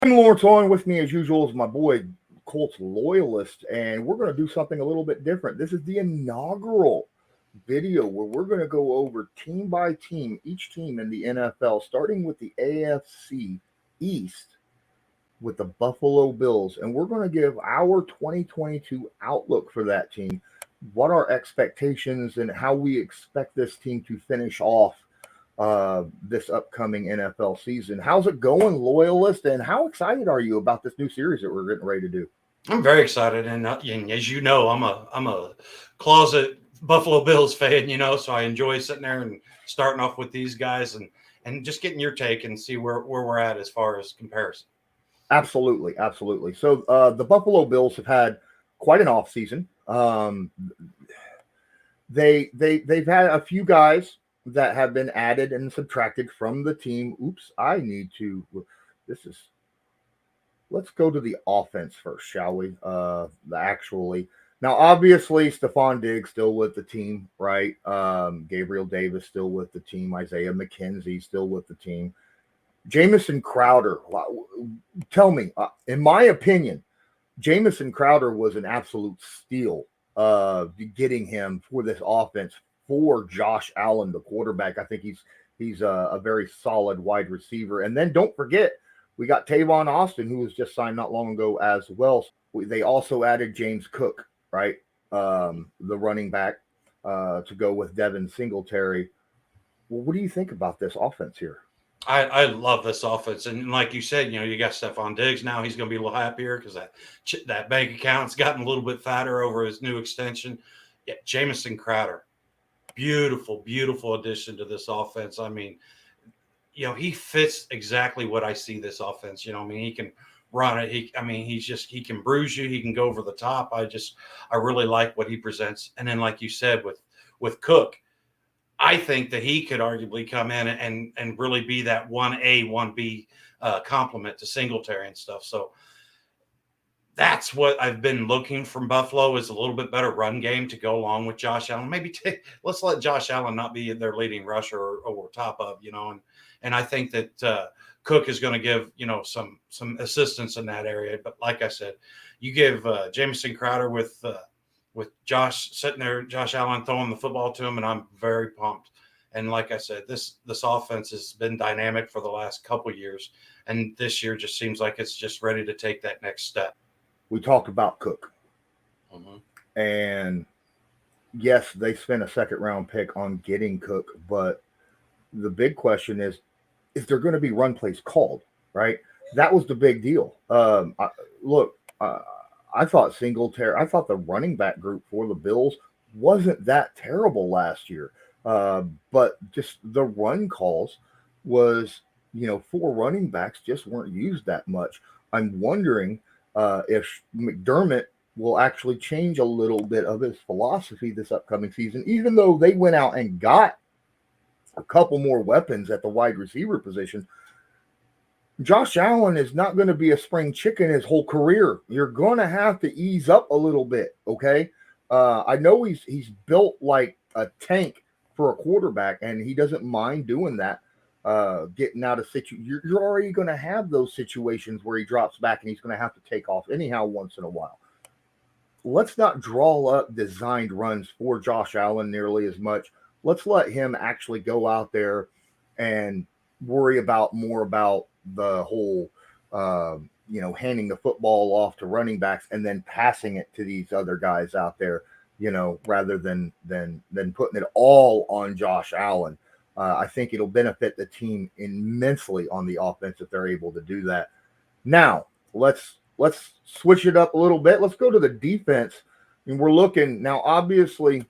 I'm Lawrence Owen. With me, as usual, is my boy Colts Loyalist, and we're going to do something a little bit different. This is the inaugural video where we're going to go over team by team, each team in the NFL, starting with the AFC East with the Buffalo Bills, and we're going to give our 2022 outlook for that team, what our expectations and how we expect this team to finish off this upcoming NFL season. How's it going, Loyalist? And how excited are you about this new series that we're getting ready to do? I'm very excited, and as you know, I'm a closet Buffalo Bills fan. So I enjoy sitting there and starting off with these guys and just getting your take and see where we're at as far as comparison. Absolutely, absolutely. So the Buffalo Bills have had quite an off season. They've had a few guys that have been added and subtracted from the team. Oops, I need to. This is. Let's go to the offense first, shall we? Actually, now obviously Stefon Diggs still with the team, right? Gabriel Davis still with the team. Isaiah McKenzie still with the team. Jamison Crowder. Tell me, in my opinion, Jamison Crowder was an absolute steal. Getting him for this offense for Josh Allen, the quarterback. I think he's a very solid wide receiver. And then don't forget, we got Tavon Austin, who was just signed not long ago as well. They also added James Cook, right? The running back to go with Devin Singletary. Well, what do you think about this offense here? I love this offense, and like you said, you got Stefon Diggs now. He's going to be a little happier because that bank account's gotten a little bit fatter over his new extension. Yeah, Jamison Crowder, beautiful, beautiful addition to this offense. I mean, he fits exactly what I see this offense. He can run it. He can bruise you. He can go over the top. I really like what he presents. And then, like you said, with Cook, I think that he could arguably come in and really be that 1A, 1B complement to Singletary and stuff. So that's what I've been looking from Buffalo is a little bit better run game to go along with Josh Allen. Let's let Josh Allen not be their leading rusher or top of, and I think that Cook is going to give, some assistance in that area. But like I said, you give Jamison Crowder with Josh sitting there, Josh Allen throwing the football to him, and I'm very pumped. And like I said, this offense has been dynamic for the last couple of years, and this year just seems like it's just ready to take that next step. We talked about Cook, and yes, they spent a second round pick on getting Cook, but the big question is there going to be run plays called, right? That was the big deal. I thought the running back group for the Bills wasn't that terrible last year. But just the run calls was, four running backs just weren't used that much. I'm wondering if McDermott will actually change a little bit of his philosophy this upcoming season, even though they went out and got a couple more weapons at the wide receiver position. Josh Allen is not going to be a spring chicken his whole career. You're going to have to ease up a little bit, okay? I know he's built like a tank for a quarterback, and he doesn't mind doing that. Getting out of you're already going to have those situations where he drops back and he's going to have to take off anyhow once in a while. Let's not draw up designed runs for Josh Allen nearly as much. Let's let him actually go out there and worry more about the whole, handing the football off to running backs and then passing it to these other guys out there, rather than putting it all on Josh Allen. I think it'll benefit the team immensely on the offense if they're able to do that. Now, let's switch it up a little bit. Let's go to the defense. And we're looking now, obviously,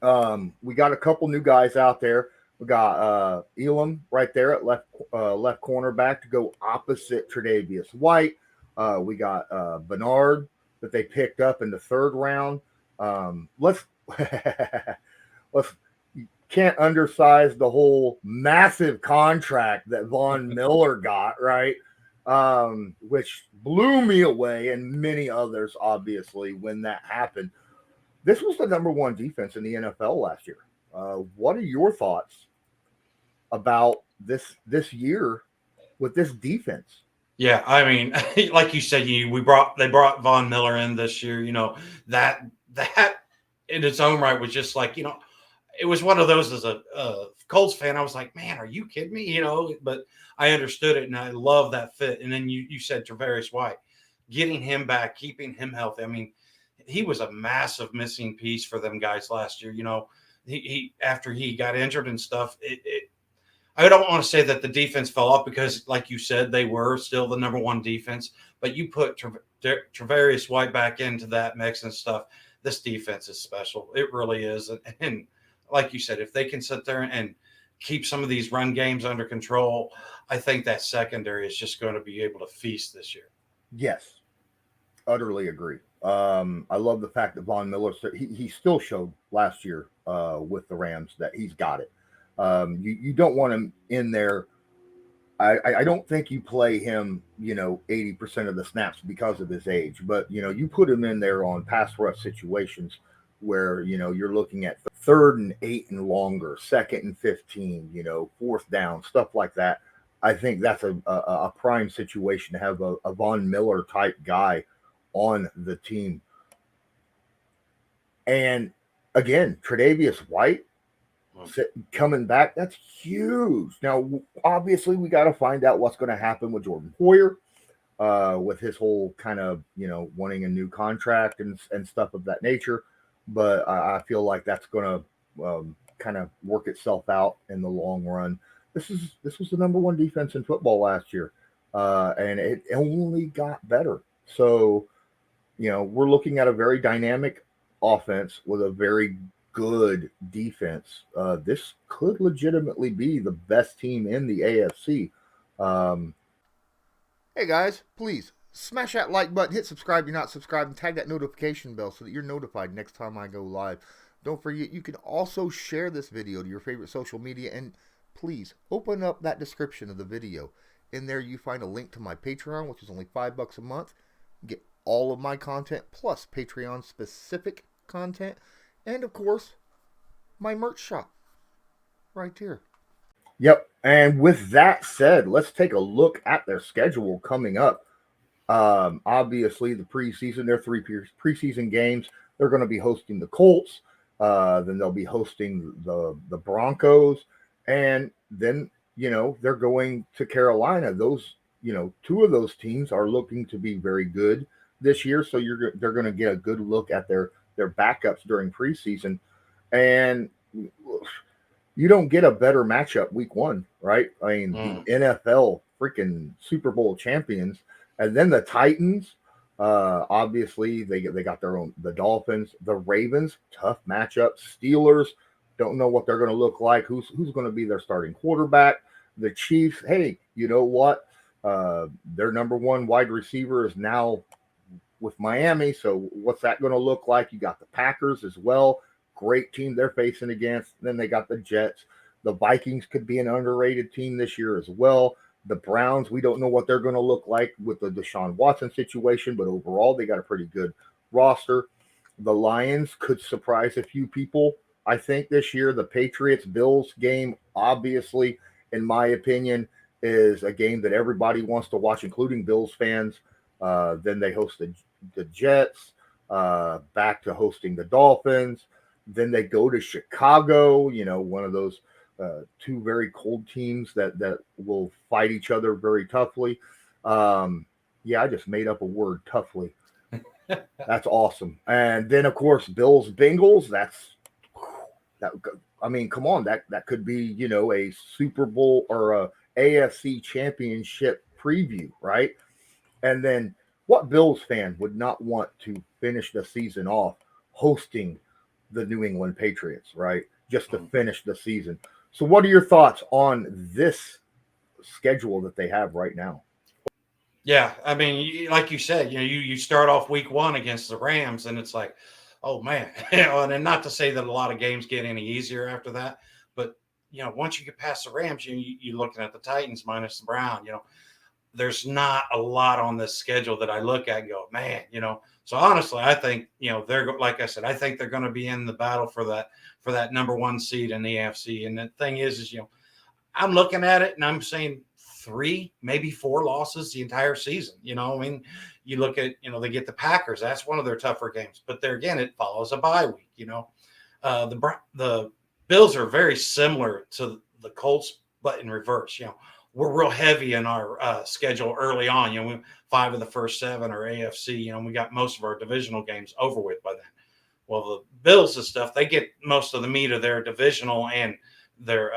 we got a couple new guys out there. We got Elam right there at left cornerback to go opposite Tre'Davious White. We got Bernard that they picked up in the third round. Let's can't undersize the whole massive contract that Von Miller got, right? Which blew me away and many others, obviously, when that happened. This was the number one defense in the NFL last year. What are your thoughts about this year with this defense? Yeah, I mean, like you said, they brought Von Miller in this year. That in its own right was just like, it was one of those as a Colts fan. I was like, man, are you kidding me? But I understood it and I love that fit. And then you said Travarius White, getting him back, keeping him healthy. I mean, he was a massive missing piece for them guys last year. He after he got injured and stuff, I don't want to say that the defense fell off because, like you said, they were still the number one defense. But you put Travarius White back into that mix and stuff. This defense is special. It really is. And like you said, if they can sit there and keep some of these run games under control, I think that secondary is just going to be able to feast this year. Yes, utterly agree. I love the fact that Von Miller he still showed last year with the Rams that he's got it. You don't want him in there. I don't think you play him 80% of the snaps because of his age, but you put him in there on pass rush situations where you're looking at third and 8 and longer, second and 15, fourth down, stuff like that. I think that's a prime situation to have a Von Miller type guy on the team. And again, Tre'Davious White coming back, that's huge. Now, obviously, we got to find out what's going to happen with Jordan Poyer, with his whole kind of, wanting a new contract and stuff of that nature. But I feel like that's going to kind of work itself out in the long run. This was the number one defense in football last year, and it only got better. So, we're looking at a very dynamic offense with a very good defense. This could legitimately be the best team in the AFC. Hey guys, please smash that like button, hit subscribe if you're not subscribed, and tag that notification bell so that you're notified next time I go live. Don't forget, you can also share this video to your favorite social media, and please open up that description of the video. In there you find a link to my Patreon, which is only $5 a month. Get all of my content plus Patreon specific content, and of course my merch shop right here. Yep. And with that said, let's take a look at their schedule coming up. Obviously the preseason, their three preseason games, they're going to be hosting the Colts, then they'll be hosting the Broncos, and then they're going to Carolina. Those two of those teams are looking to be very good this year, so they're going to get a good look at their backups during preseason, and you don't get a better matchup week one, right? I mean, the NFL freaking Super Bowl champions, and then the Titans. Obviously, they got their own. The Dolphins, the Ravens, tough matchup. Steelers, don't know what they're going to look like. Who's going to be their starting quarterback? The Chiefs, hey, you know what? Their number one wide receiver is now with Miami. So what's that going to look like? You got the Packers as well. Great team they're facing against. Then they got the Jets. The Vikings could be an underrated team this year as well. The Browns, we don't know what they're going to look like with the Deshaun Watson situation, but overall they got a pretty good roster. The Lions could surprise a few people, I think, this year. The Patriots-Bills game, obviously, in my opinion, is a game that everybody wants to watch, including Bills fans. Then they host the Jets, back to hosting the Dolphins. Then they go to Chicago, one of those two very cold teams that will fight each other very toughly. Yeah, I just made up a word, toughly. That's awesome. And then, of course, Bills Bengals. That. I mean, come on, that could be a Super Bowl or a AFC Championship preview, right? And then, what Bills fan would not want to finish the season off hosting the New England Patriots, right? Just to finish the season. So what are your thoughts on this schedule that they have right now? Yeah, I mean, like you said, you start off week one against the Rams, and it's like, oh man, and not to say that a lot of games get any easier after that, but once you get past the Rams, you're looking at the Titans minus the Brown. There's not a lot on this schedule that I look at and go, man, So honestly, I think they're, like I said, I think they're going to be in the battle for that number one seed in the AFC. And the thing is I'm looking at it and I'm saying 3, maybe 4 losses the entire season. I mean, you look at, they get the Packers. That's one of their tougher games. But there again, it follows a bye week. The Bills are very similar to the Colts, but in reverse. We're real heavy in our schedule early on. 5 of the first 7 are AFC. We got most of our divisional games over with by then. Well, the Bills and stuff, they get most of the meat of their divisional and their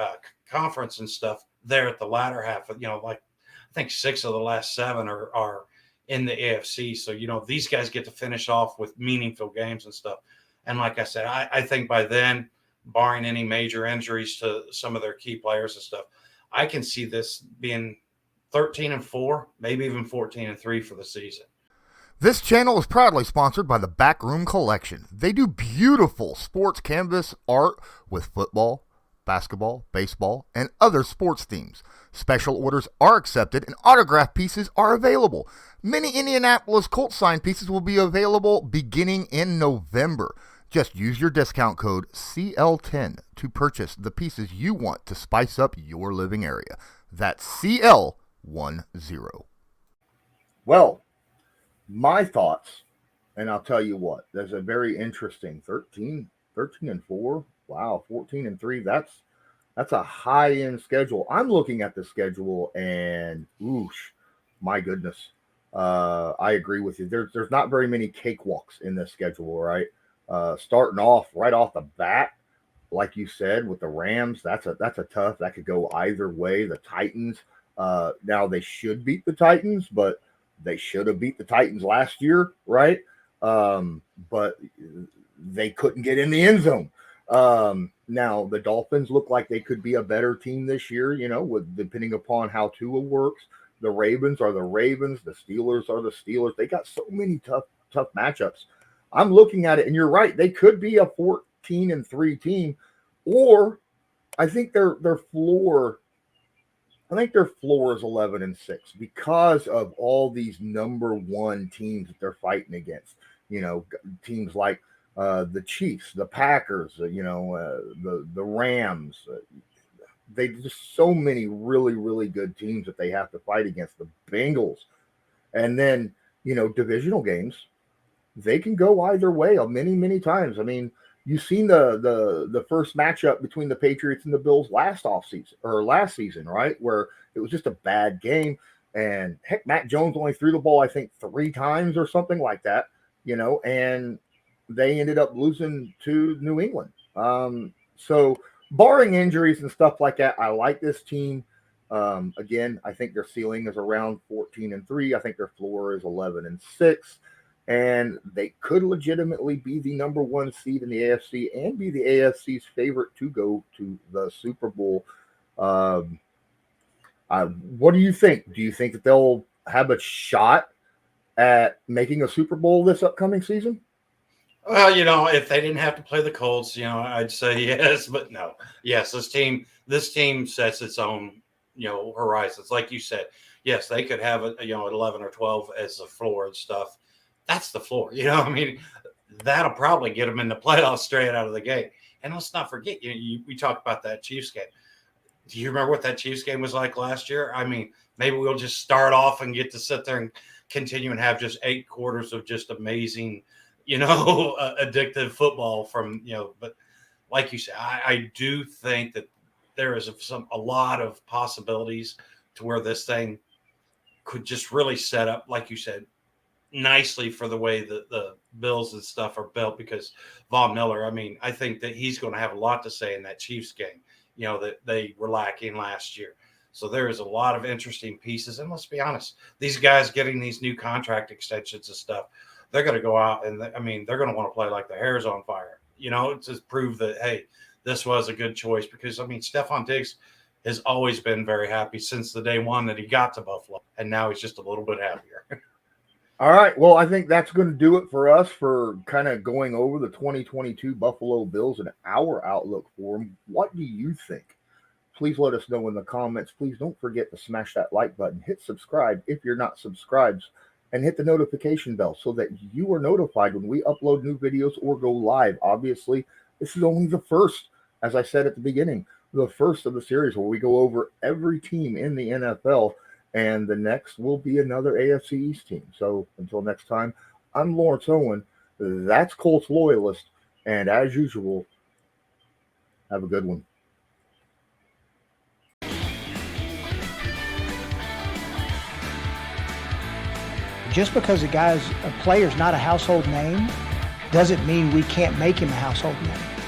conference and stuff there at the latter half of, like I think 6 of the last 7 are in the AFC. So, these guys get to finish off with meaningful games and stuff. And like I said, I think by then, barring any major injuries to some of their key players and stuff, I can see this being 13-4, maybe even 14-3 for the season. This channel is proudly sponsored by the Backroom Collection. They do beautiful sports canvas art with football, basketball, baseball, and other sports themes. Special orders are accepted and autograph pieces are available. Many Indianapolis Colts signed pieces will be available beginning in November. Just use your discount code CL10 to purchase the pieces you want to spice up your living area. That's CL10. Well, my thoughts, and I'll tell you what, there's a very interesting 13-4. Wow, 14-3. That's a high-end schedule. I'm looking at the schedule and oosh, my goodness. I agree with you. There's not very many cakewalks in this schedule, right? Starting off right off the bat, like you said, with the Rams, that's a tough. That could go either way. The Titans, now they should beat the Titans, but they should have beat the Titans last year, right? But they couldn't get in the end zone. Now the Dolphins look like they could be a better team this year, with depending upon how Tua works. The Ravens are the Ravens. The Steelers are the Steelers. They got so many tough matchups. I'm looking at it, and you're right. They could be a 14-3 team, or I think their floor. I think their floor is 11-6 because of all these number 1 teams that they're fighting against. Teams like the Chiefs, the Packers, the Rams. They just so many really, really good teams that they have to fight against. The Bengals, and then divisional games. They can go either way many times. I mean, you've seen the first matchup between the Patriots and the Bills last season, right? Where it was just a bad game. And heck, Mac Jones only threw the ball, I think, 3 times or something like that, and they ended up losing to New England. So barring injuries and stuff like that, I like this team. Again, I think their ceiling is around 14-3. I think their floor is 11-6. And they could legitimately be the number 1 seed in the AFC and be the AFC's favorite to go to the Super Bowl. What do you think? Do you think that they'll have a shot at making a Super Bowl this upcoming season? Well, if they didn't have to play the Colts, I'd say yes, but no. Yes, this team sets its own, horizons. Like you said, yes, they could have at 11 or 12 as the floor and stuff. That's the floor. I mean, that'll probably get them in the playoffs straight out of the gate. And let's not forget, we talked about that Chiefs game. Do you remember what that Chiefs game was like last year? I mean, maybe we'll just start off and get to sit there and continue and have just 8 quarters of just amazing, addictive football from, but like you said, I do think that there is a lot of possibilities to where this thing could just really set up, like you said, nicely for the way that the Bills and stuff are built, because Von Miller, I mean, I think that he's going to have a lot to say in that Chiefs game, that they were lacking last year. So there is a lot of interesting pieces. And let's be honest, these guys getting these new contract extensions and stuff, they're going to go out and they're going to want to play like the hair's on fire, to prove that, hey, this was a good choice. Because, I mean, Stefon Diggs has always been very happy since the day one that he got to Buffalo. And now he's just a little bit happier. All right. Well, I think that's going to do it for us for kind of going over the 2022 Buffalo Bills and our outlook for them. What do you think? Please let us know in the comments. Please don't forget to smash that like button, hit subscribe if you're not subscribed, and hit the notification bell so that you are notified when we upload new videos or go live. Obviously, this is only the first, as I said at the beginning. the first of the series where we go over every team in the NFL, and the next will be another AFC East team. So until next time, I'm Lawrence Owen. That's Colts Loyalist. And as usual, have a good one. Just because a player's not a household name doesn't mean we can't make him a household name.